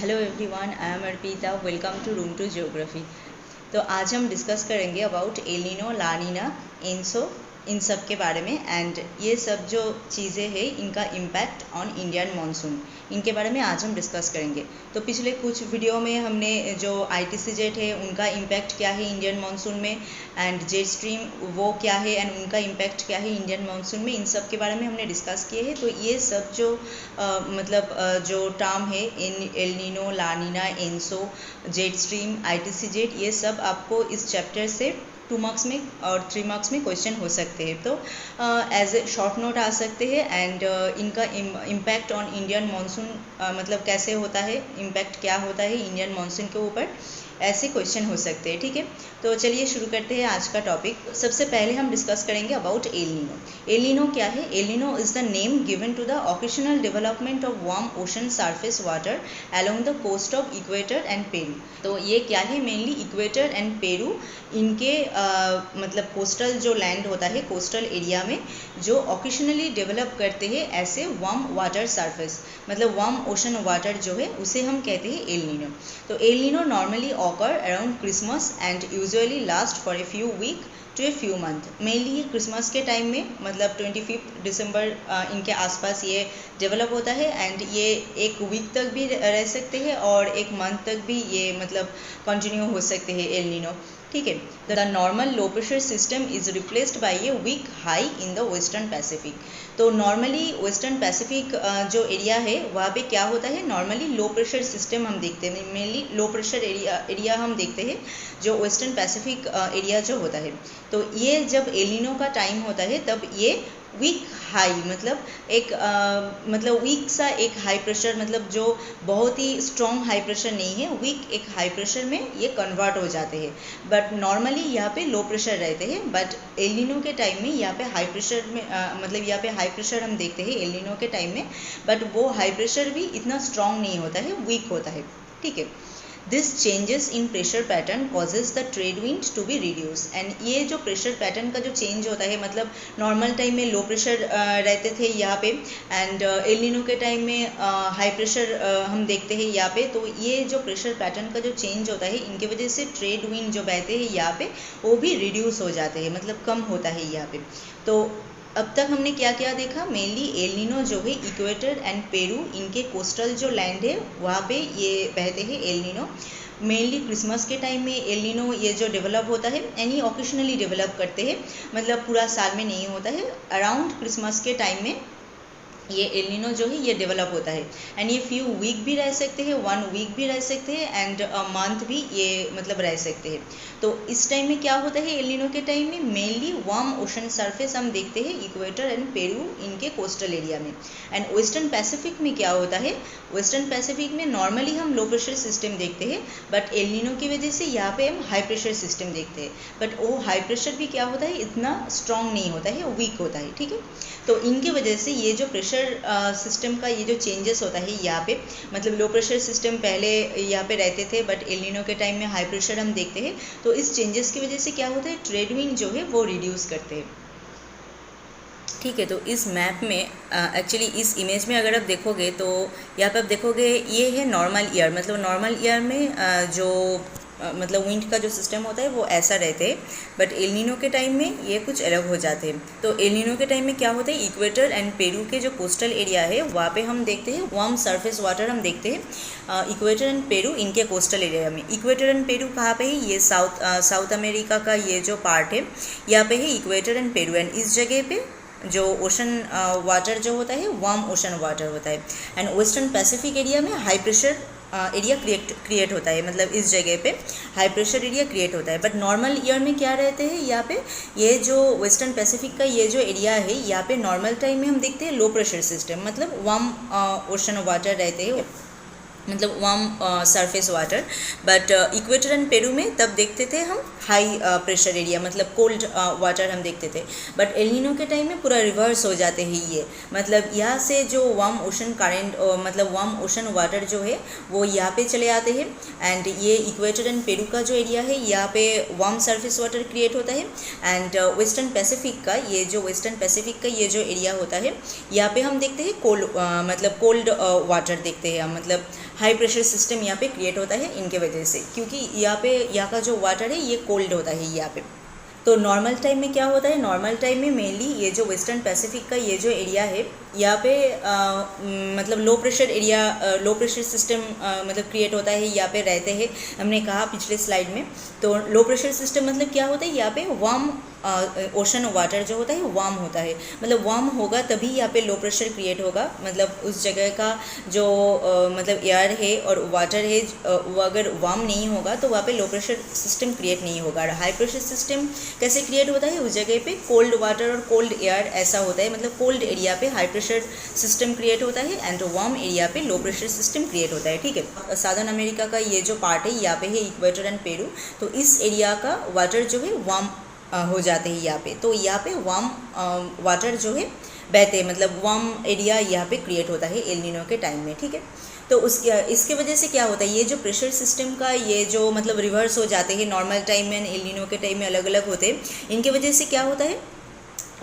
Hello everyone, I am Arpita. Welcome to room to geography. तो आज हम डिस्कस करेंगे about El Nino, La Nina, ENSO, इन सब के बारे में। एंड ये सब जो चीज़ें हैं इनका इम्पैक्ट ऑन इंडियन मानसून, इनके बारे में आज हम डिस्कस करेंगे। तो पिछले कुछ वीडियो में हमने जो ITC जेट है उनका इम्पैक्ट क्या है इंडियन मानसून में, एंड जेट स्ट्रीम वो क्या है एंड उनका इम्पैक्ट क्या है इंडियन मानसून में, इन सब के बारे में हमने डिस्कस किए हैं। तो ये सब जो जो टर्म है El Nino, La Nina, ENSO, jet stream, ITC jet, ये सब आपको इस चैप्टर से 2 मार्क्स में और 3 मार्क्स में क्वेश्चन हो सकते हैं। तो एज ए शॉर्ट नोट आ सकते हैं। एंड इनका इम्पैक्ट ऑन इंडियन मानसून मतलब कैसे होता है, इम्पैक्ट क्या होता है इंडियन मानसून के ऊपर, ऐसे क्वेश्चन हो सकते हैं। ठीक है, तो चलिए शुरू करते हैं आज का टॉपिक। सबसे पहले हम डिस्कस करेंगे about El Nino. El Nino क्या है? El Nino is the name given to the occasional development of warm ocean surface water along the coast of equator and Peru. तो ये क्या है? मेनली इक्वेटर एंड पेरू, इनके मतलब coastal जो land होता है, कोस्टल एरिया में जो ऑकेशनली डेवलप करते हैं ऐसे वार्म वाटर सरफेस, मतलब वार्म ओशन वाटर जो है उसे हम कहते हैं एल नीनो। तो El Nino normally occur around Christmas and usually last for a few week to a few month। Mainly ये क्रिसमस के टाइम में, मतलब 25 दिसंबर इनके आसपास ये डेवलप होता है। एंड ये एक वीक तक भी रह सकते हैं और एक मंथ तक भी ये मतलब कंटिन्यू हो सकते हैं एल नीनो। ठीक है, the normal low pressure system is replaced by a weak high in the western Pacific. तो नॉर्मली वेस्टर्न पैसिफिक जो एरिया है वहाँ पे क्या होता है, नॉर्मली लो प्रेशर सिस्टम हम देखते हैं, मेनली लो प्रेशर एरिया हम देखते हैं जो वेस्टर्न पैसिफिक एरिया जो होता है। तो ये जब एल नीनो का टाइम होता है तब ये वीक हाई, मतलब एक मतलब वीक सा एक हाई प्रेशर, मतलब जो बहुत ही स्ट्रॉन्ग हाई प्रेशर नहीं है, वीक एक हाई प्रेशर में ये कन्वर्ट हो जाते हैं। बट नॉर्मली यहाँ पे लो प्रेशर रहते हैं। बट एल नीनो के टाइम में यहाँ पे हाई प्रेशर में मतलब यहाँ पे हाई प्रेशर हम देखते हैं एल नीनो के टाइम में, बट वो हाई प्रेशर भी इतना स्ट्रॉन्ग नहीं होता है, वीक होता है। ठीक है, this changes in pressure pattern causes the trade wind to be reduce. And ये जो प्रेशर पैटर्न का जो चेंज होता है, मतलब नॉर्मल टाइम में लो प्रेशर रहते थे यहाँ पे, एंड एल नीनो के टाइम में हाई प्रेशर हम देखते हैं यहाँ पे। तो ये जो प्रेशर पैटर्न का जो चेंज होता है, इनकी वजह से ट्रेड विंड जो बहते हैं यहाँ पे वो भी रिड्यूस हो जाते हैं, मतलब कम होता है यहाँ पे। तो अब तक हमने क्या क्या देखा? मेनली एल नीनो जो है इक्वेटर एंड पेरू, इनके कोस्टल जो लैंड है वहाँ पे ये बहते हैं एल नीनो। मेनली क्रिसमस के टाइम में एल नीनो ये जो डेवलप होता है, एंड ये ऑकेशनली डेवलप करते हैं, मतलब पूरा साल में नहीं होता है, अराउंड क्रिसमस के टाइम में ये एल नीनो जो है ये डेवलप होता है। एंड ये फ्यू वीक भी रह सकते हैं, 1 वीक भी रह सकते हैं, एंड मंथ भी ये मतलब रह सकते हैं। तो इस टाइम में क्या होता है एल नीनो के टाइम में, मेनली वार्म ओशन सरफेस हम देखते हैं इक्वेटर एंड पेरू इनके कोस्टल एरिया में। एंड वेस्टर्न पैसिफिक में क्या होता है, वेस्टर्न पैसिफिक में नॉर्मली हम लो प्रेशर सिस्टम देखते हैं, बट एल नीनो की वजह से यहाँ पे हम हाई प्रेशर सिस्टम देखते हैं। बट वो हाई प्रेशर भी क्या होता है, इतना स्ट्रॉन्ग नहीं होता है, वीक होता है। ठीक है, तो इनके वजह से ये जो प्रेशर सिस्टम का ये जो चेंजेस होता है यहाँ पे, मतलब लो प्रेशर सिस्टम पहले यहाँ पे रहते थे, बट एल नीनो के टाइम में हाई प्रेशर हम देखते हैं। तो इस चेंजेस की वजह से क्या होता है, ट्रेड विंड जो है वो रिड्यूस करते हैं। ठीक है, तो इस मैप में एक्चुअली इस इमेज में अगर आप देखोगे तो यहाँ पे आप देखोगे ये है नॉर्मल ईयर, मतलब नॉर्मल ईयर में जो मतलब विंड का जो सिस्टम होता है वो ऐसा रहते हैं। बट एल नीनो के टाइम में ये कुछ अलग हो जाते हैं। तो एल नीनो के टाइम में क्या होता है, इक्वेटर एंड पेरू के जो कोस्टल एरिया है वहाँ पे हम देखते हैं वार्म सरफेस वाटर हम देखते हैं इक्वेटर एंड पेरू इनके कोस्टल एरिया में। इक्वेटर एंड पेरू कहाँ पे है, ये साउथ अमेरिका का ये जो पार्ट है यहाँ पे है इक्वेटर एंड पेरू। एंड इस जगह पे जो ओशन वाटर जो होता है वार्म ओशन वाटर होता है। एंड वेस्टर्न पैसिफिक एरिया में हाई प्रेशर एरिया क्रिएट होता है, मतलब इस जगह पे हाई प्रेशर एरिया क्रिएट होता है। बट नॉर्मल ईयर में क्या रहते हैं यहाँ पे, ये जो वेस्टर्न पैसिफिक का ये जो एरिया है यहाँ पे नॉर्मल टाइम में हम देखते हैं लो प्रेशर सिस्टम, मतलब वार्म ओशन वाटर रहते हैं, मतलब warm surface water. But equator and Peru में तब देखते थे हम हाई प्रेशर एरिया, मतलब कोल्ड वाटर हम देखते थे। बट एल नीनो के टाइम में पूरा रिवर्स हो जाते हैं ये, मतलब यहाँ से जो वार्म ओशन करेंट मतलब वार्म ओशन वाटर जो है वो यहाँ पे चले आते हैं। एंड ये इक्वेटर एंड पेरू का जो एरिया है यहाँ पे वार्म सरफेस वाटर क्रिएट होता है। एंड वेस्टर्न पैसिफिक का ये जो वेस्टर्न पैसिफिक का ये जो एरिया होता है यहाँ पे हम देखते हैं कोल्ड मतलब कोल्ड वाटर देखते हैं हम, मतलब हाई प्रेशर सिस्टम यहाँ पे क्रिएट होता है इनके वजह से, क्योंकि यहाँ का जो वाटर है ये कोल्ड होता है यहाँ पे। तो नॉर्मल टाइम में क्या होता है, नॉर्मल टाइम में मेनली ये जो वेस्टर्न पैसिफिक का ये जो एरिया है यहाँ पे मतलब लो प्रेशर एरिया, लो प्रेशर सिस्टम मतलब क्रिएट होता है, यहाँ पे रहते हैं। हमने कहा पिछले स्लाइड में, तो लो प्रेशर सिस्टम मतलब क्या होता है, यहाँ पे वार्म ओशन वाटर जो होता है वार्म होता है, मतलब वार्म होगा तभी यहाँ पे लो प्रेशर क्रिएट होगा। मतलब उस जगह का जो मतलब एयर है और वाटर है वो अगर वार्म नहीं होगा तो वहाँ पे लो प्रेशर सिस्टम क्रिएट नहीं होगा। और हाई प्रेशर सिस्टम कैसे क्रिएट होता है, उस जगह पे कोल्ड वाटर और कोल्ड एयर ऐसा होता है, मतलब कोल्ड एरिया पे हाई प्रेशर सिस्टम क्रिएट होता है एंड वार्म एरिया पे लो प्रेशर सिस्टम क्रिएट होता है, ठीक है। साउदर्न अमेरिका का ये जो पार्ट है यहाँ पे है इक्वेटर एंड पेरू, तो इस एरिया का वाटर जो है वार्म हो जाते हैं यहाँ पे, तो यहाँ पे वार्म वाटर जो है बहते हैं, मतलब वार्म एरिया यहाँ पे क्रिएट होता है एल नीनो के टाइम में, ठीक है। तो इसके वजह से क्या होता है, ये जो प्रेशर सिस्टम का ये जो मतलब रिवर्स हो जाते हैं, नॉर्मल टाइम में एल नीनो के टाइम में अलग अलग होते हैं। इनके वजह से क्या होता है,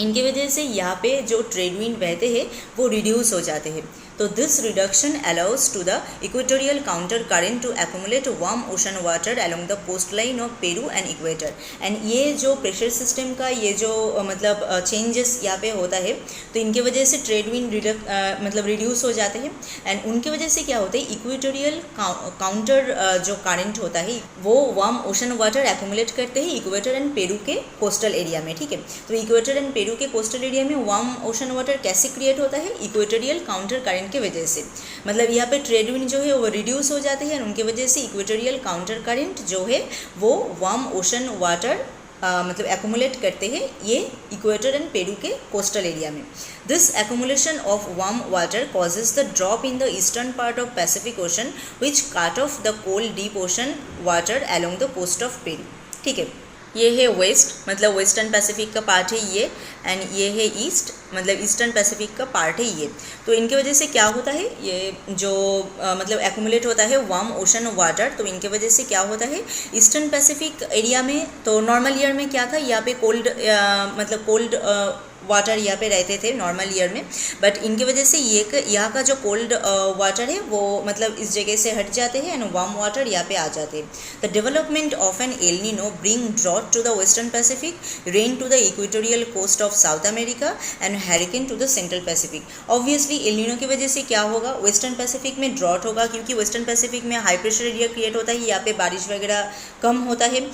इनकी वजह से यहाँ पे जो ट्रेड विंड बहते हैं वो रिड्यूस हो जाते हैं। तो this reduction allows to the equatorial counter current to accumulate warm ocean water along the coast line of Peru and Ecuador. And ये जो प्रेशर सिस्टम का ये जो मतलब चेंजेस यहाँ पे होता है, तो इनके वजह से ट्रेड विंड मतलब रिड्यूस हो जाते हैं। एंड उनके वजह से क्या होता है, इक्वेटोरियल काउंटर जो करेंट होता है वो वार्म ओशन वाटर एक्यूमुलेट करते हैं इक्वेटर एंड पेरू के कोस्टल एरिया में, ठीक है। तो इक्वेटर एंड पेरू के कोस्टल एरिया में वार्म ओशन वाटर कैसे क्रिएट होता है, इक्वेटोरियल काउंटर करंट की वजह से। मतलब यहाँ पे ट्रेड विंड जो है वो रिड्यूस हो जाते हैं, उनकी वजह से इक्वेटोरियल काउंटर करंट जो है वो वार्म ओशन वाटर मतलब एक्यूमुलेट करते हैं ये इक्वेटर एंड पेरू के कोस्टल एरिया में। This accumulation of warm water causes the drop in the eastern part of Pacific ocean which cut off the cold deep ocean water along the coast of Peru, ठीक है। ये है waste, मतलब western Pacific का part है ये, and ये है ईस्ट, मतलब ईस्टर्न पैसिफिक का पार्ट है ये। तो इनके वजह से क्या होता है, ये जो मतलब एक्यूमुलेट होता है वार्म ओशन वाटर, तो इनके वजह से क्या होता है, ईस्टर्न पैसिफिक एरिया में तो नॉर्मल ईयर में क्या था, यहाँ पे कोल्ड मतलब कोल्ड वाटर यहाँ पे रहते थे नॉर्मल ईयर में, बट इनकी वजह से ये यहाँ का जो कोल्ड वाटर है वो मतलब इस जगह से हट जाते हैं एंड वार्म वाटर यहाँ पे आ जाते हैं। The development of an El Nino bring drought to the western Pacific, rain to the equatorial coast of South America and hurricane to the central Pacific. Obviously El Nino की वजह से क्या होगा, वेस्टर्न पैसिफिक में drought होगा, क्योंकि western Pacific में high pressure area create होता है, यहाँ पे बारिश वगैरह कम होता है।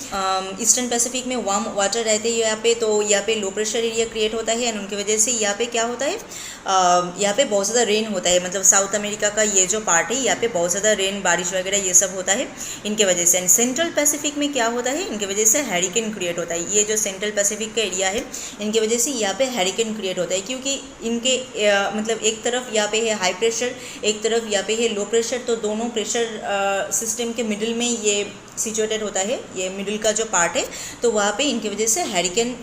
ईस्टर्न पैसिफिक में वार्म वाटर रहते हैं यहाँ पे, तो यहाँ पे लो प्रेशर एरिया क्रिएट होता है एंड उनकी वजह से यहाँ पे क्या होता है, यहाँ पे बहुत ज़्यादा रेन होता है। मतलब साउथ अमेरिका का ये जो पार्ट है यहाँ पे बहुत ज़्यादा रेन, बारिश वगैरह ये सब होता है इनके वजह से। एंड सेंट्रल पैसिफिक में क्या होता है, इनके वजह से हैरिकेन क्रिएट होता है। ये जो सेंट्रल पैसिफिक का एरिया है इनकी वजह से यहाँ पे हैरिकेन क्रिएट होता है, क्योंकि इनके मतलब एक तरफ यहाँ पे है हाई प्रेशर, एक तरफ यहाँ पे है लो प्रेशर, तो दोनों प्रेशर सिस्टम के मिडिल में ये सिचुएटेड होता है, ये मिडिल का जो पार्ट है, तो वहाँ पे इनकी वजह से हैरिकेन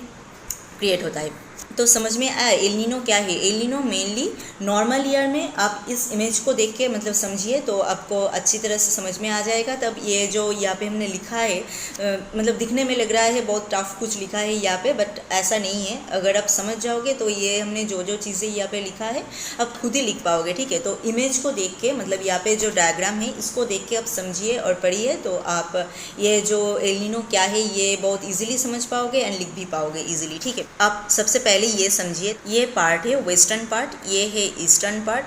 क्रिएट होता है। तो समझ में आया एल नीनो क्या है। El Nino mainly normal year में, आप इस इमेज को देख के मतलब समझिए तो आपको अच्छी तरह से समझ में आ जाएगा। तब ये जो यहाँ पे हमने लिखा है मतलब दिखने में लग रहा है बहुत टफ कुछ लिखा है यहाँ पे, बट ऐसा नहीं है। अगर आप समझ जाओगे तो ये हमने जो जो चीज़ें यहाँ पे लिखा है आप खुद ही लिख पाओगे, ठीक है। तो इमेज को देख के मतलब यहाँ पे जो डायग्राम है इसको देख के आप समझिए और पढ़िए, तो आप ये जो एल नीनो क्या है ये बहुत ईजिली समझ पाओगे एंड लिख भी पाओगे ईजिली, ठीक है। आप सबसे पहले ये समझिए, ये पार्ट है वेस्टर्न पार्ट, ये है ईस्टर्न पार्ट,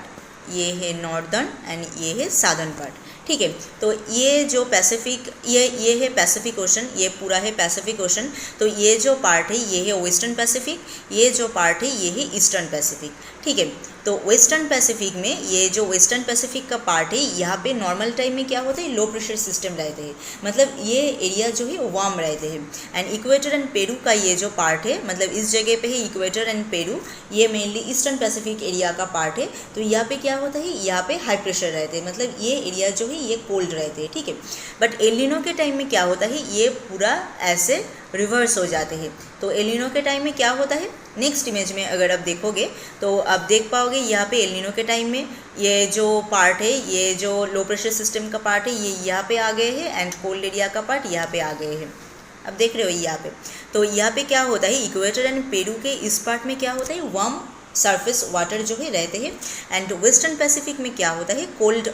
ये है नॉर्दर्न एंड ये है साउदर्न पार्ट, ठीक है। तो ये जो पैसिफिक ये है पैसिफिक ओशन, ये पूरा है पैसिफिक ओशन। तो ये जो पार्ट है ये है वेस्टर्न पैसिफिक, ये जो पार्ट है ये है ईस्टर्न पैसिफिक, ठीक है। तो वेस्टर्न पैसिफिक में ये जो वेस्टर्न पैसिफिक का पार्ट है यहाँ पे नॉर्मल टाइम में क्या होता है, लो प्रेशर सिस्टम रहते हैं, मतलब ये एरिया जो है वो वार्म रहते हैं। एंड इक्वेटर एंड पेरू का ये जो पार्ट है, मतलब इस जगह पे है इक्वेटर एंड पेरू, ये मेनली ईस्टर्न पैसिफिक एरिया का पार्ट है। तो यहाँ पे क्या होता है, यहाँ पे हाई प्रेशर रहते हैं, मतलब ये एरिया जो है ये कोल्ड रहते हैं, ठीक है। बट एल नीनो के टाइम में क्या होता है, ये पूरा ऐसे रिवर्स हो जाते हैं। तो एल नीनो के टाइम में क्या होता है, नेक्स्ट इमेज में अगर आप देखोगे तो आप देख पाओगे यहाँ पे एल नीनो के टाइम में ये जो पार्ट है, ये जो लो प्रेशर सिस्टम का पार्ट है ये यहाँ पे आ गए हैं एंड कोल्ड एरिया का पार्ट यहाँ पे आ गए हैं। अब देख रहे हो यहाँ पे, तो यहाँ पे क्या होता है, इक्वेटर एंड पेरू के इस पार्ट में क्या होता है, वार्म सरफेस वाटर जो है रहते हैं। एंड वेस्टर्न पैसिफिक में क्या होता है, कोल्ड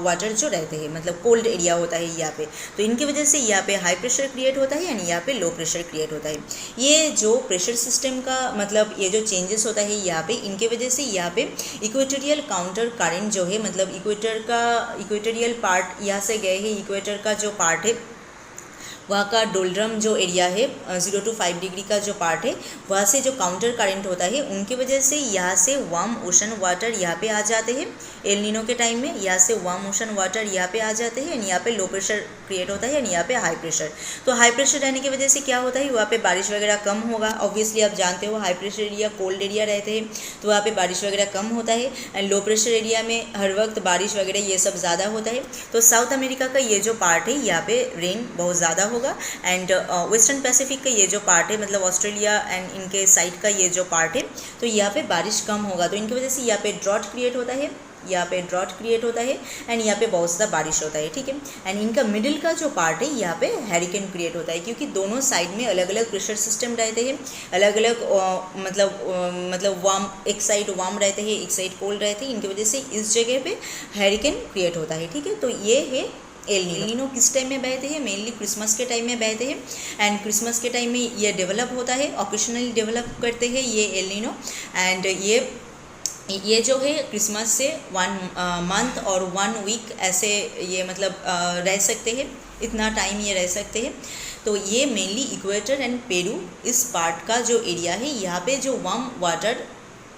वाटर जो रहते हैं, मतलब कोल्ड एरिया होता है यहाँ पे। तो इनकी वजह से यहाँ पे हाई प्रेशर क्रिएट होता है एंड यहाँ पे लो प्रेशर क्रिएट होता है। ये जो प्रेशर सिस्टम का मतलब ये जो चेंजेस होता है यहाँ पे, इनके वजह से यहाँ पे इक्वेटोरियल काउंटर करंट जो है, मतलब इक्वेटोरियल पार्ट यहाँ से गए हैं, इक्वेटर का जो पार्ट है वहाँ का डोल्ड्रम जो एरिया है 0 to 5 डिग्री का जो पार्ट है, वहाँ से जो काउंटर करंट होता है उनकी वजह से यहाँ से वार्म ओशन वाटर यहाँ पे आ जाते हैं एल नीनो के टाइम में। यहाँ से वार्म ओशन वाटर यहाँ पे आ जाते हैं एंड यहाँ पे लो प्रेशर क्रिएट होता है एंड यहाँ पे हाई प्रेशर। तो हाई प्रेशर रहने की वजह से क्या होता है, वहाँ पे बारिश वगैरह कम होगा। ऑब्वियसली आप जानते हो high pressure area cold area रहते हैं, तो वहाँ पे बारिश वगैरह कम होता है। एंड लो प्रेशर एरिया में हर वक्त बारिश वगैरह ये सब ज़्यादा होता है। तो साउथ अमेरिका का ये जो पार्ट है यहाँ पे रेन बहुत ज़्यादा होगा। एंड वेस्टर्न पैसिफिक का ये जो पार्ट है, मतलब ऑस्ट्रेलिया एंड इनके साइड का ये जो पार्ट है, तो यहाँ पे बारिश कम होगा। तो इनकी वजह से यहाँ पे ड्रॉट क्रिएट होता है, यहाँ पे ड्रॉट क्रिएट होता है एंड यहाँ पे बहुत ज़्यादा बारिश होता है, ठीक है। एंड इनका मिडिल का जो पार्ट है यहाँ पे हैरिकेन क्रिएट होता है, क्योंकि दोनों साइड में अलग अलग प्रेशर सिस्टम रहते हैं, अलग अलग मतलब वार्म, एक साइड वार्म रहते हैं, एक साइड कोल्ड रहते हैं। इनकी वजह से इस जगह पे हैरिकेन क्रिएट होता है, ठीक है। तो ये है एल नीनो। किस टाइम में बहते हैं, मेनली क्रिसमस के टाइम में बहते हैं। एंड क्रिसमस के टाइम में ये डेवलप होता है, ऑकेशनली डेवलप करते हैं ये एल नीनो। एंड ये जो है क्रिसमस से 1 मंथ और 1 वीक ऐसे ये मतलब रह सकते हैं, इतना टाइम ये रह सकते हैं। तो ये मेनली इक्वेटर एंड पेरू इस पार्ट का जो एरिया है, यहाँ पे जो वार्म वाटर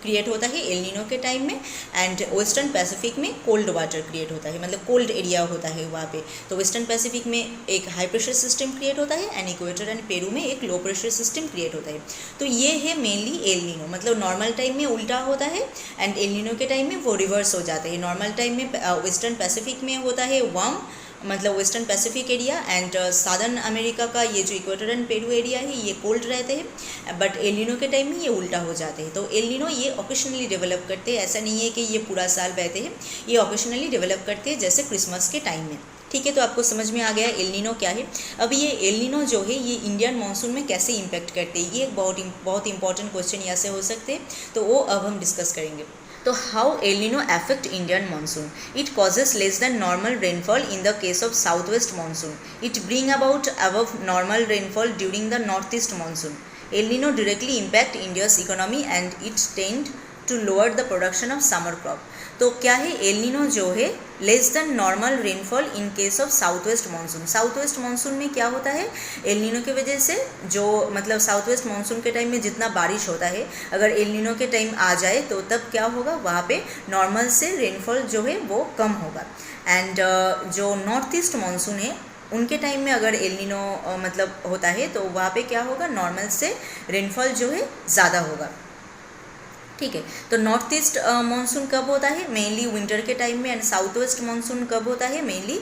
क्रिएट होता है एल नीनो के टाइम में। एंड वेस्टर्न पैसिफिक में कोल्ड वाटर क्रिएट होता है, मतलब कोल्ड एरिया होता है वहाँ पे। तो वेस्टर्न पैसिफिक में एक हाई प्रेशर सिस्टम क्रिएट होता है एंड इक्वेटर एंड पेरू में एक लो प्रेशर सिस्टम क्रिएट होता है। तो ये है मेनली एल नीनो, मतलब नॉर्मल टाइम में उल्टा होता है एंड एल नीनो के टाइम में वो रिवर्स हो जाते हैं। नॉर्मल टाइम में वेस्टर्न पैसिफिक में होता है वार्म, मतलब western Pacific area, and southern America का ये जो इक्वेटर एंड पेरू एरिया है ये कोल्ड रहते हैं। बट एल नीनो के टाइम में ये उल्टा हो जाते हैं। तो एल नीनो ये ऑकेशनली डेवलप करते हैं, ऐसा नहीं है कि ये पूरा साल बहते हैं, ये ऑकेशनली डेवलप करते हैं जैसे क्रिसमस के टाइम में, ठीक है। तो आपको समझ में आ गया एल नीनो क्या है। अब ये एल नीनो जो है ये इंडियन मानसून में कैसे इम्पैक्ट करते हैं, ये एक बहुत इंपॉर्टेंट क्वेश्चन यहाँ से हो सकते हैं, तो वो अब हम डिस्कस करेंगे। तो how El Nino affect Indian monsoon? It causes less than normal rainfall in the case of south west monsoon. It bring about above normal rainfall during the north east monsoon. El Nino directly impact India's economy and it's tend to lower the production of summer crop. तो क्या है, El Nino जो है less than normal rainfall in case of south west monsoon. South west monsoon में क्या होता है, El Nino की वजह से जो मतलब साउथ वेस्ट मानसून के टाइम में जितना बारिश होता है, अगर एल नीनो के टाइम आ जाए तो तब क्या होगा, वहाँ पे नॉर्मल से रेनफॉल जो है वो कम होगा। एंड जो नॉर्थ ईस्ट मानसून है उनके टाइम में अगर एल नीनो मतलब होता है तो वहाँ पे क्या होगा, नॉर्मल से रेनफॉल जो है ज़्यादा होगा, ठीक है। तो नॉर्थ ईस्ट मानसून कब होता है, मेनली विंटर के टाइम में। एंड साउथ वेस्ट मानसून कब होता है, मेनली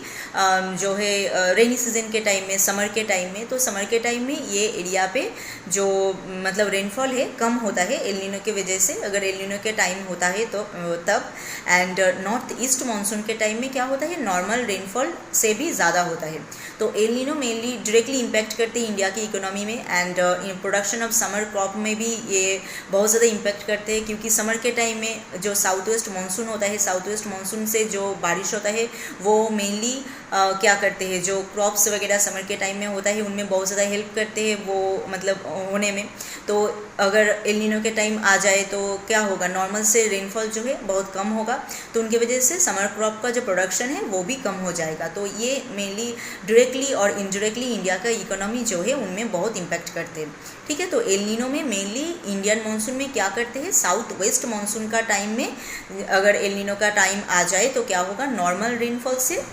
जो है रेनी सीजन के टाइम में, समर के टाइम में। तो समर के टाइम में ये एरिया पे जो मतलब रेनफॉल है कम होता है एल नीनो की वजह से, अगर एल नीनो के टाइम होता है तो तब। एंड नॉर्थ ईस्ट मानसून के टाइम में क्या होता है, नॉर्मल रेनफॉल से भी ज़्यादा होता है। तो El Nino mainly directly impact करते हैं इंडिया की इकोनॉमी में। And in production of summer crop में भी ये बहुत ज़्यादा इम्पैक्ट करते हैं, क्योंकि समर के टाइम में जो साउथ वेस्ट मानसून होता है, साउथ वेस्ट मानसून से जो बारिश होता है वो मेनली क्या करते हैं, जो क्रॉप्स वगैरह समर के टाइम में होता है उनमें बहुत ज़्यादा हेल्प करते हैं वो मतलब होने में। तो अगर एल नीनो के टाइम आ जाए तो क्या होगा, नॉर्मल से रेनफॉल जो है बहुत कम होगा, तो उनकी वजह से समर क्रॉप का जो प्रोडक्शन है वो भी कम हो जाएगा। तो ये मेनली डायरेक्टली और इनडायरेक्टली इंडिया का इकोनॉमी जो है उनमें बहुत इम्पैक्ट करते हैं, ठीक है। तो एल नीनो में मेनली इंडियन मानसून में क्या करते हैं, साउथ वेस्ट मानसून का टाइम में अगर एल नीनो का टाइम आ जाए तो क्या होगा, नॉर्मल रेनफॉल से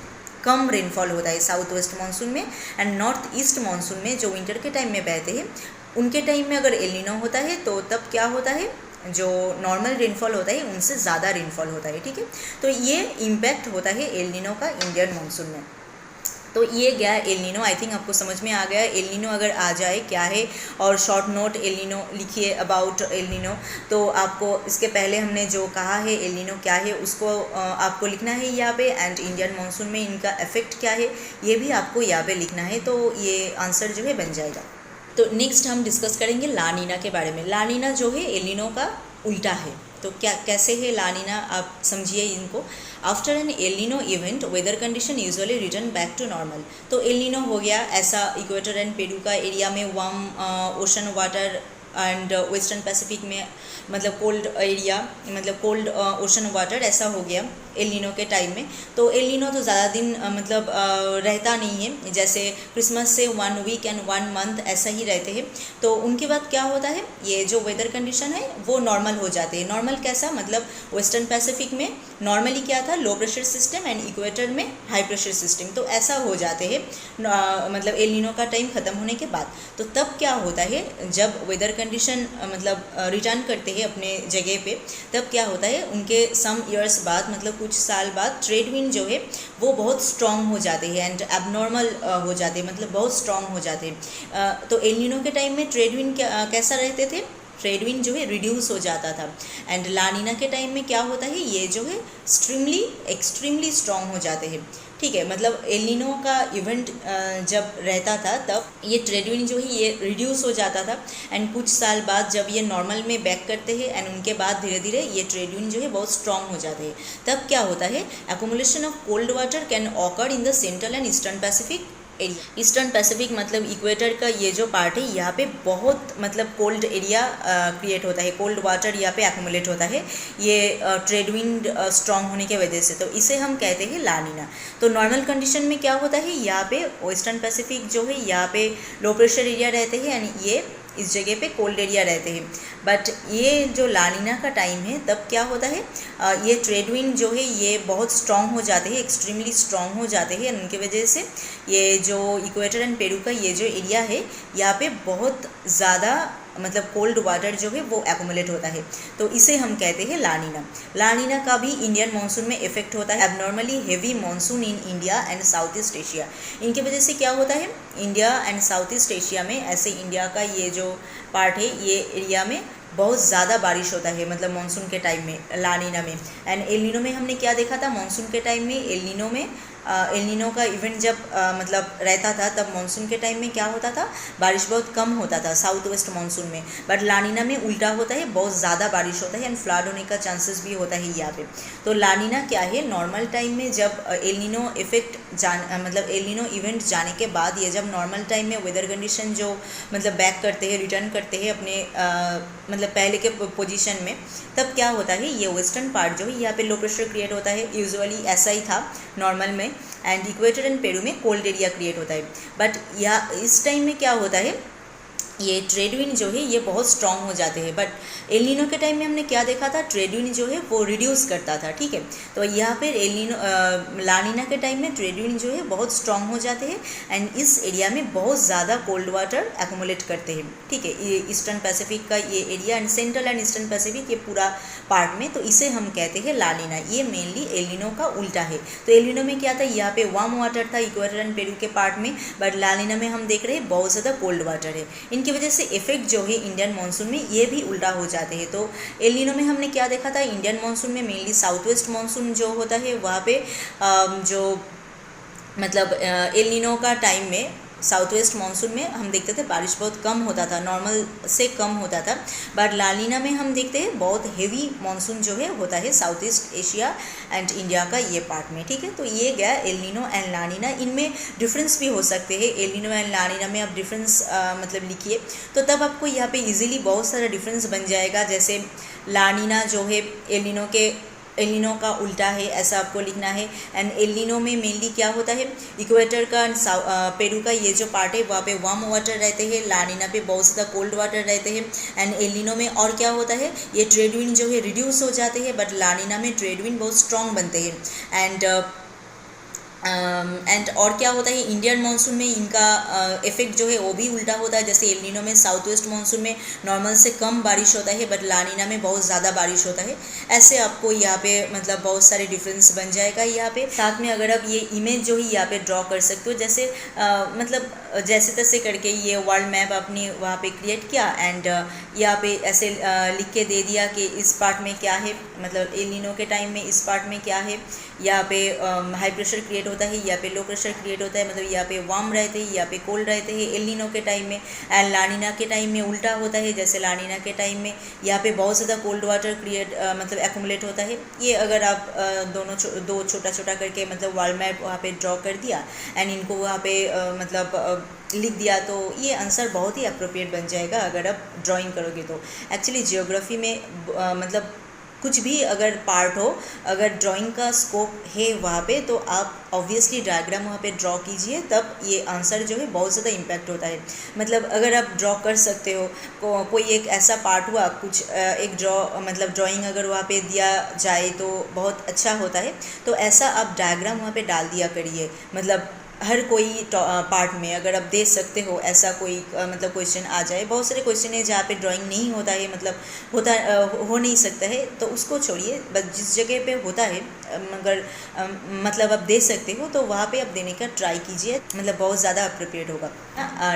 कम रेनफॉल होता है साउथ वेस्ट मानसून में। एंड नॉर्थ ईस्ट मानसून में जो विंटर के टाइम में बहते हैं उनके टाइम में अगर एल नीनो होता है तो तब क्या होता है, जो नॉर्मल रेनफॉल होता है उनसे ज़्यादा रेनफॉल होता है, ठीक है। तो ये इम्पैक्ट होता है एल नीनो का इंडियन मानसून में। तो ये गया एल नीनो, आई थिंक आपको समझ में आ गया एल नीनो अगर आ जाए क्या है। और शॉर्ट नोट एल नीनो लिखिए अबाउट एल नीनो। तो आपको इसके पहले हमने जो कहा है एल नीनो क्या है उसको आपको लिखना है यहाँ पे। एंड इंडियन मानसून में इनका इफेक्ट क्या है ये भी आपको यहाँ पे लिखना है, तो ये आंसर जो है बन जाएगा। तो नेक्स्ट हम डिस्कस करेंगे ला नीना के बारे में। ला नीना जो है एल नीनो का उल्टा है, तो क्या कैसे है लानीना, आप समझिए इनको। After an El Nino event weather condition usually return back to normal. तो एलिनो हो गया ऐसा, इक्वेटर एंड पेरू का एरिया में warm ocean water and western Pacific में मतलब कोल्ड एरिया, मतलब कोल्ड ओशन वाटर, ऐसा हो गया एलिनो के टाइम में। तो एलिनो तो ज़्यादा दिन मतलब रहता नहीं है, जैसे क्रिसमस से 1 वीक एंड 1 मंथ ऐसा ही रहते हैं। तो उनके बाद क्या होता है, ये जो वेदर कंडीशन है वो नॉर्मल हो जाते हैं। नॉर्मल कैसा, मतलब वेस्टर्न पैसिफिक में नॉर्मली क्या था, लो प्रेशर सिस्टम, एंड इक्वेटर में हाई प्रेशर सिस्टम, तो ऐसा हो जाते हैं मतलब एलिनो का टाइम ख़त्म होने के बाद। तो तब क्या होता है, जब वेदर कंडीशन मतलब रिटर्न करते हैं अपने जगह पे, तब क्या होता है, उनके सम ईयर्स बाद मतलब कुछ साल बाद ट्रेड विंड जो है वो बहुत स्ट्रॉन्ग हो जाते हैं एंड एबनॉर्मल हो जाते हैं, मतलब बहुत स्ट्रॉन्ग हो जाते हैं। तो एलिनो के टाइम में ट्रेड विंड कैसा रहते थे, ट्रेड विंड जो है रिड्यूस हो जाता था। एंड लानीना के टाइम में क्या होता है, ये जो है एक्सट्रीमली स्ट्रॉन्ग हो जाते हैं। ठीक है, मतलब एलिनो का इवेंट जब रहता था तब ये ट्रेड विंड जो है ये रिड्यूस हो जाता था, एंड कुछ साल बाद जब ये नॉर्मल में बैक करते हैं एंड उनके बाद धीरे धीरे ये ट्रेड विंड जो है बहुत स्ट्रॉन्ग हो जाते हैं। तब क्या होता है, accumulation of cold water can occur in the central and eastern Pacific area. Eastern Pacific मतलब इक्वेटर का ये जो पार्ट है, यहाँ पे बहुत मतलब कोल्ड एरिया क्रिएट होता है, कोल्ड वाटर यहाँ पे एक्यूमुलेट होता है, ये ट्रेड विंड स्ट्रॉन्ग होने की वजह से। तो इसे हम कहते हैं लानीना। तो नॉर्मल कंडीशन में क्या होता है, यहाँ पे वेस्टर्न पैसिफिक जो है यहाँ पे लो प्रेशर एरिया रहते हैं एंड ये इस जगह पे कोल्ड एरिया रहते हैं। बट ये जो लानीना का टाइम है तब क्या होता है, ये ट्रेड विंड जो है ये बहुत स्ट्रॉन्ग हो जाते हैं, एक्सट्रीमली स्ट्रॉन्ग हो जाते हैं, उनकी वजह से ये जो इक्वेटर एंड पेरू का ये जो एरिया है यहाँ पे बहुत ज़्यादा मतलब कोल्ड वाटर जो है वो एक्यूमुलेट होता है। तो इसे हम कहते हैं लानीना। लानीना का भी इंडियन मानसून में इफेक्ट होता है, abnormally heavy monsoon in India and south east Asia. इनकी वजह से क्या होता है, India and south east Asia में, ऐसे इंडिया का ये जो पार्ट है ये एरिया में बहुत ज़्यादा बारिश होता है, मतलब मानसून के टाइम में लानीना में। एंड एलिनो में हमने क्या देखा था, मानसून के टाइम में एलिनो का इवेंट जब मतलब रहता था तब मानसून के टाइम में क्या होता था, बारिश बहुत कम होता था साउथ वेस्ट मानसून में। बट लानीना में उल्टा होता है, बहुत ज़्यादा बारिश होता है एंड फ्लड होने का चांसेस भी होता है यहाँ पे। तो लानीना क्या है, नॉर्मल टाइम में जब एलिनो इफेक्ट मतलब एलिनो इवेंट जाने के बाद ये जब नॉर्मल टाइम में वेदर कंडीशन जो मतलब बैक करते हैं, रिटर्न करते हैं अपने मतलब पहले के पोजीशन में, तब क्या होता है, ये वेस्टर्न पार्ट जो है यहाँ पे लो प्रेशर क्रिएट होता है, यूजुअली ऐसा ही था नॉर्मल में, एंड इक्वेटर एंड पेरू में कोल्ड एरिया क्रिएट होता है। बट इस टाइम में क्या होता है, ये ट्रेड विंड जो है ये बहुत स्ट्रॉन्ग हो जाते हैं। बट एलिनो के टाइम में हमने क्या देखा था, ट्रेड विंड जो है वो रिड्यूस करता था। ठीक है, तो यहाँ पर लानीना के टाइम में ट्रेड विंड जो है बहुत स्ट्रॉन्ग हो जाते हैं एंड इस एरिया में बहुत ज़्यादा कोल्ड वाटर एक्यूमुलेट करते हैं। ठीक है, ये ईस्टर्न पैसिफिक का ये area and central and eastern Pacific ये पूरा पार्ट में, तो इसे हम कहते हैं लानीना। ये मेनली एलिनो का उल्टा है। तो एलिनो में क्या था, यहाँ पे वार्म वाटर था इक्वेटर एंड पेरू के पार्ट में, बट लानीना में हम देख रहे हैं बहुत ज़्यादा कोल्ड वाटर है। इनकी वजह से इफेक्ट जो है इंडियन मानसून में ये भी उल्टा हो जाते हैं। तो एलिनो में हमने क्या देखा था, इंडियन मानसून में मेनली साउथ वेस्ट मानसून जो होता है वहाँ पे जो मतलब एलिनो का टाइम में साउथ वेस्ट मानसून में हम देखते थे बारिश बहुत कम होता था, नॉर्मल से कम होता था। बट लानीना में हम देखते हैं बहुत हेवी मानसून जो है होता है south east Asia and India का ये पार्ट में। ठीक है, तो ये गया एलिनो एंड लानीना। इनमें डिफरेंस भी हो सकते हैं, एलिनो एंड लानीना में आप डिफरेंस मतलब लिखिए तो तब आपको यहाँ पे इजीली बहुत सारा डिफरेंस बन जाएगा। जैसे लानीना जो है एलिनो का उल्टा है, ऐसा आपको लिखना है। एंड एलिनो में मेनली क्या होता है, इक्वेटर का पेरू का ये जो पार्ट है वहाँ पे वार्म वाटर रहते हैं, लानीना पे बहुत ज़्यादा कोल्ड वाटर रहते हैं। एंड एलिनो में और क्या होता है, ये ट्रेड विंड जो है रिड्यूस हो जाते हैं, बट लानीना में ट्रेड विंड बहुत स्ट्रॉन्ग बनते हैं। एंड और क्या होता है, इंडियन मानसून में इनका इफेक्ट जो है वो भी उल्टा होता है। जैसे एलिनो में साउथ वेस्ट मानसून में नॉर्मल से कम बारिश होता है, बट लानीना में बहुत ज़्यादा बारिश होता है। ऐसे आपको यहाँ पे मतलब बहुत सारे डिफरेंस बन जाएगा। यहाँ पे साथ में अगर आप ये इमेज जो है यहाँ पे ड्रॉ कर सकते हो, जैसे मतलब जैसे तैसे करके ये वर्ल्ड मैप आपने वहाँ पे क्रिएट किया एंड यहाँ पे ऐसे लिख के दे दिया कि इस पार्ट में क्या है, मतलब एलिनो के टाइम में इस पार्ट में क्या है, यहाँ पे हाई प्रेशर क्रिएट होता है, यहाँ पे लो प्रेशर क्रिएट होता है, मतलब यहाँ पे वार्म रहते हैं, यहाँ पे कोल्ड रहते हैं एल नीनो के टाइम में। एंड लानीना के टाइम में उल्टा होता है, जैसे लानीना के टाइम में यहाँ पे बहुत ज़्यादा कोल्ड वाटर क्रिएट मतलब एक्यूमुलेट होता है। ये अगर आप दो छोटा छोटा करके मतलब वर्ल्ड मैप वहाँ पे ड्रॉ कर दिया एंड इनको वहाँ पे लिख दिया, तो ये आंसर बहुत ही अप्रोप्रिएट बन जाएगा अगर आप ड्राइंग करोगे तो। एक्चुअली जियोग्राफी में मतलब कुछ भी अगर पार्ट हो, अगर ड्राइंग का स्कोप है वहाँ पे, तो आप ऑब्वियसली डायग्राम वहाँ पे ड्रॉ कीजिए, तब ये आंसर जो है बहुत ज़्यादा इम्पैक्ट होता है। मतलब अगर आप ड्रॉ कर सकते हो, कोई एक ऐसा पार्ट हुआ कुछ एक मतलब ड्राइंग अगर वहाँ पे दिया जाए तो बहुत अच्छा होता है, तो ऐसा आप डायग्राम वहाँ पे डाल दिया करिए। मतलब हर कोई पार्ट में अगर आप दे सकते हो ऐसा कोई मतलब क्वेश्चन आ जाए। बहुत सारे क्वेश्चन है जहाँ पे ड्राइंग नहीं होता है, मतलब हो नहीं सकता है, तो उसको छोड़िए, बस जिस जगह पे होता है मगर मतलब आप दे सकते हो तो वहाँ पे आप देने का ट्राई कीजिए, मतलब बहुत ज़्यादा अप्रोप्रिएट होगा।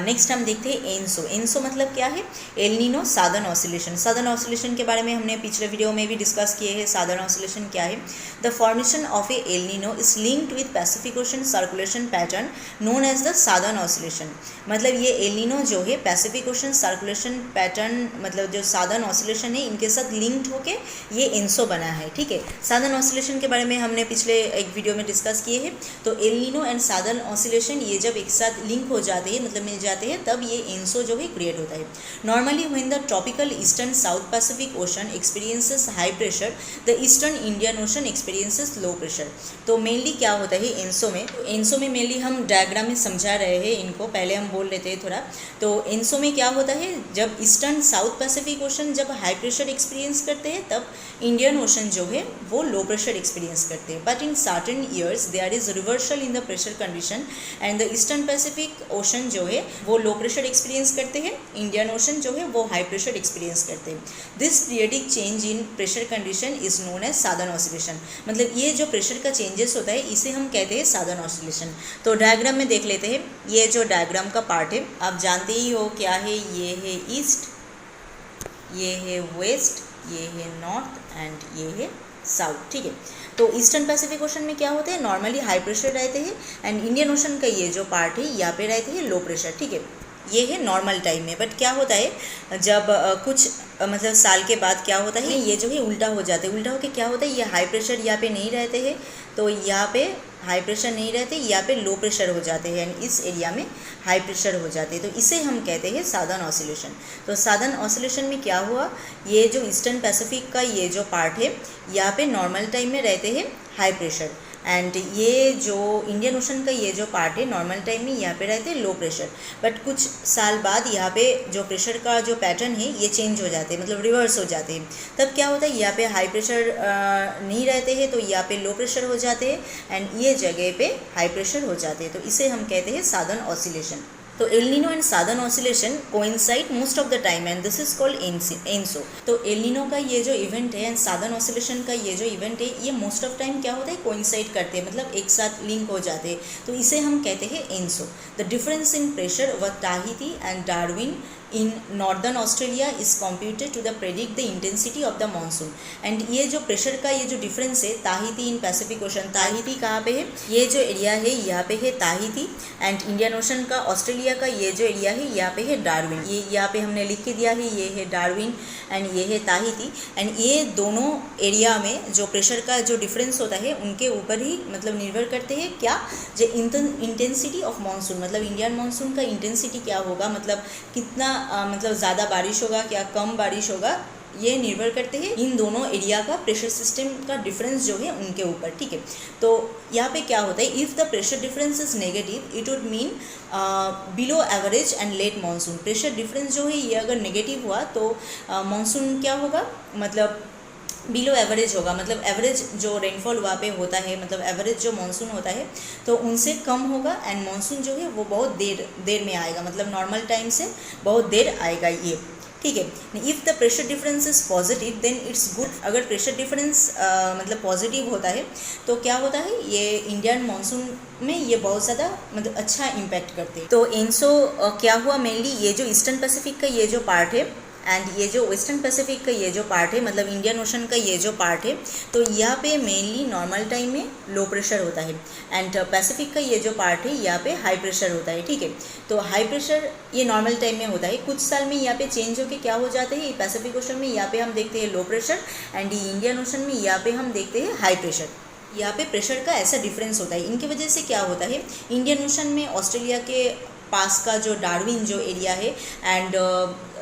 नेक्स्ट हम देखते हैं एनसो। एनसो मतलब क्या है? El Nino southern oscillation. Southern oscillation के बारे में हमने पिछले वीडियो में भी डिस्कस किए हैं। सादर्न ऑसिलेशन क्या है? The formation of a El Nino is linked with Pacific ocean circulation pattern known as the southern oscillation. मतलब ये एल नीनो जो है पैसिफिक ओशन सर्कुलेशन पैटर्न, मतलब जो सादर्न ऑसिलेशन है, इनके साथ लिंक्ड होके ये एनसो बना है। ठीक है, सादर्न ऑसिलेशन के बारे में हमने पिछले एक वीडियो में डिस्कस किए हैं। तो El Nino and southern oscillation ये जब एक साथ लिंक हो जाते हैं, मतलब मिल जाते हैं, तब ये एनसो जो है क्रिएट होता है। Normally when the tropical eastern south Pacific ocean experiences high pressure, the eastern Indian ocean experiences low pressure. तो मेनली क्या होता है एनसो में? एनसो में मेनली हम डायग्राम में समझा रहे हैं इनको, पहले हम बोल लेते हैं थोड़ा। तो एनसो में क्या होता है, जब ईस्टर्न साउथ पैसिफिक ओशन जब हाई प्रेशर एक्सपीरियंस करते हैं, तब इंडियन ओशन जो है वो लो प्रेशर एक्सपीरियंस करते हैं। But in certain years there is reversal in the pressure condition and the eastern Pacific ocean जो है वो लो प्रेशर एक्सपीरियंस करते हैं, इंडियन ओशन जो है वो हाई प्रेशर एक्सपीरियंस करते हैं। This periodic change in pressure condition is known as southern oscillation. मतलब ये जो प्रेशर का चेंजेस होता है इसे हम कहते हैं सादर्न ऑसिलेशन। तो डायग्राम में देख लेते हैं। ये जो डायग्राम का पार्ट है आप जानते ही हो क्या है। ये है ईस्ट, ये है वेस्ट, ये है नॉर्थ एंड ये है साउथ। ठीक है, तो ईस्टर्न पैसिफिक ओशन में क्या होते हैं, नॉर्मली हाई प्रेशर रहते हैं, एंड इंडियन ओशन का ये जो पार्ट है यहाँ पे रहते हैं लो प्रेशर। ठीक है, ये है नॉर्मल टाइम में। बट क्या होता है जब कुछ मतलब साल के बाद क्या होता है, ये जो है उल्टा हो जाते हैं। उल्टा होकर क्या होता है, ये हाई प्रेशर यहाँ पे नहीं रहते हैं, तो यहाँ पे हाई प्रेशर नहीं रहते, यहाँ पे लो प्रेशर हो जाते हैं, एंड इस एरिया में हाई प्रेशर हो जाते हैं। तो इसे हम कहते हैं सादर्न ऑसिलेशन। तो सादर्न ऑसिलेशन में क्या हुआ, ये जो ईस्टर्न पैसिफिक का ये जो पार्ट है यहाँ पे नॉर्मल टाइम में रहते हैं हाई प्रेशर, एंड ये जो इंडियन ओशन का ये जो पार्ट है नॉर्मल टाइम में यहाँ पे रहते हैं लो प्रेशर। बट कुछ साल बाद यहाँ पे जो प्रेशर का जो पैटर्न है ये चेंज हो जाते हैं, मतलब रिवर्स हो जाते हैं। तब क्या होता है, यहाँ पे हाई प्रेशर नहीं रहते हैं, तो यहाँ पे लो प्रेशर हो जाते हैं, एंड ये जगह पे हाई प्रेशर हो जाते हैं। तो इसे हम कहते हैं सादर्न ऑसिलेशन। तो El Nino and southern oscillation coincide most of the time and this is called ENSO. तो एल नीनो का ये जो इवेंट है एंड सादर्न ऑसिलेशन का ये जो इवेंट है, ये मोस्ट ऑफ टाइम क्या होता है, कोइंसाइड करते हैं, मतलब एक साथ लिंक हो जाते हैं। तो इसे हम कहते हैं ENSO. The difference in pressure व Tahiti and Darwin in northern Australia is computed to the predict the intensity of the monsoon. And ये जो प्रेशर का ये जो डिफरेंस है, Tahiti in Pacific Ocean, Tahiti कहाँ पे है, ये जो एरिया है यहाँ पे है ताहिती, एंड इंडियन ओशन का ऑस्ट्रेलिया का ये जो एरिया है यहाँ पे है डार्विन। ये यहाँ पे हमने लिख के दिया है, ये है डार्विन एंड ये है ताहिती। एंड ये दोनों एरिया में जो प्रेशर का जो डिफरेंस होता है उनके ऊपर ही मतलब निर्भर करते हैं क्या, जो इंटेंसिटी ऑफ मानसून, मतलब इंडियन मानसून का इंटेंसिटी क्या होगा, मतलब कितना मतलब ज़्यादा बारिश होगा क्या कम बारिश होगा, ये निर्भर करते हैं इन दोनों एरिया का प्रेशर सिस्टम का डिफरेंस जो है उनके ऊपर। ठीक है, तो यहाँ पे क्या होता है, if the pressure difference is negative it would mean below average and let monsoon. Pressure difference जो है ये अगर नेगेटिव हुआ तो मानसून क्या होगा, मतलब बिलो एवरेज होगा, मतलब एवरेज जो रेनफॉल वहाँ पे होता है, मतलब एवरेज जो मानसून होता है तो उनसे कम होगा, एंड मानसून जो है वो बहुत देर में आएगा, मतलब नॉर्मल टाइम से बहुत देर आएगा ये। ठीक है, if the pressure difference is positive then it's good. अगर प्रेशर डिफरेंस मतलब पॉजिटिव होता है तो क्या होता है, ये इंडियन मानसून में ये बहुत ज़्यादा मतलब अच्छा इम्पैक्ट करते हैं। तो एनसो क्या हुआ, मेनली ये जो ईस्टर्न पैसिफिक का ये जो पार्ट है एंड ये जो वेस्टर्न पैसिफिक का ये जो पार्ट है, मतलब इंडियन ओशन का ये जो पार्ट है, तो यहाँ पे मेनली नॉर्मल टाइम में लो प्रेशर होता है, एंड पैसिफिक का ये जो पार्ट है यहाँ पे हाई प्रेशर होता है, ठीक है। तो हाई प्रेशर ये नॉर्मल टाइम में होता है, कुछ साल में यहाँ पे चेंज होके क्या हो जाता है, पैसिफिक ओशन में यहाँ पे हम देखते हैं low pressure, and Indian ocean में यहाँ पे हम देखते हैं हाई प्रेशर। यहाँ पे प्रेशर का ऐसा डिफरेंस होता है। इनकी वजह से क्या होता है, इंडियन ओशन में ऑस्ट्रेलिया के पास का जो डार्विन जो एरिया है, एंड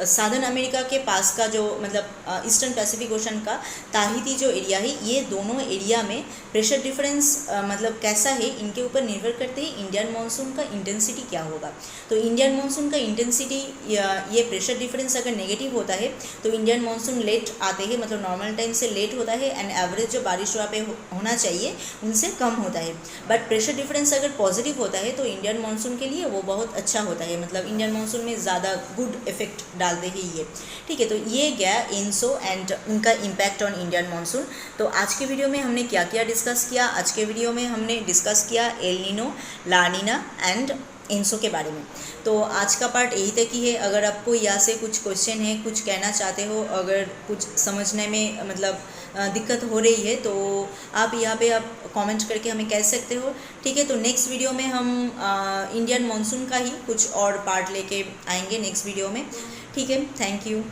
साउदर्न अमेरिका के पास का जो मतलब ईस्टर्न पैसिफिक ओशन का ताहिती जो एरिया है, ये दोनों एरिया में प्रेशर डिफरेंस मतलब कैसा है, इनके ऊपर निर्भर करते हैं इंडियन मानसून का इंटेंसिटी क्या होगा। तो इंडियन मानसून का इंटेंसिटी ये प्रेशर डिफरेंस अगर नेगेटिव होता है तो इंडियन मानसून लेट आते हैं, मतलब नॉर्मल टाइम से लेट होता है, एंड एवरेज जो बारिश वहाँ पे होना चाहिए उनसे कम होता है। बट प्रेशर डिफरेंस अगर पॉजिटिव होता है तो इंडियन मानसून के लिए वो बहुत अच्छा होता है, मतलब इंडियन मानसून में ज़्यादा गुड इफेक्ट डालते हैं ये, ठीक है। तो ये गया एनसो एंड उनका इम्पैक्ट ऑन इंडियन मानसून। तो आज के वीडियो में हमने क्या क्या डिस्कस किया, आज के वीडियो में हमने डिस्कस किया El Nino, La Nina and ENSO के बारे में। तो आज का पार्ट यही तक ही है। अगर आपको यहाँ से कुछ क्वेश्चन है, कुछ कहना चाहते हो, अगर कुछ समझने में मतलब दिक्कत हो रही है तो आप यहाँ पे आप कमेंट करके हमें कह सकते हो, ठीक है। तो नेक्स्ट वीडियो में हम इंडियन मानसून का ही कुछ और पार्ट लेके आएंगे नेक्स्ट वीडियो में, ठीक है। Thank you.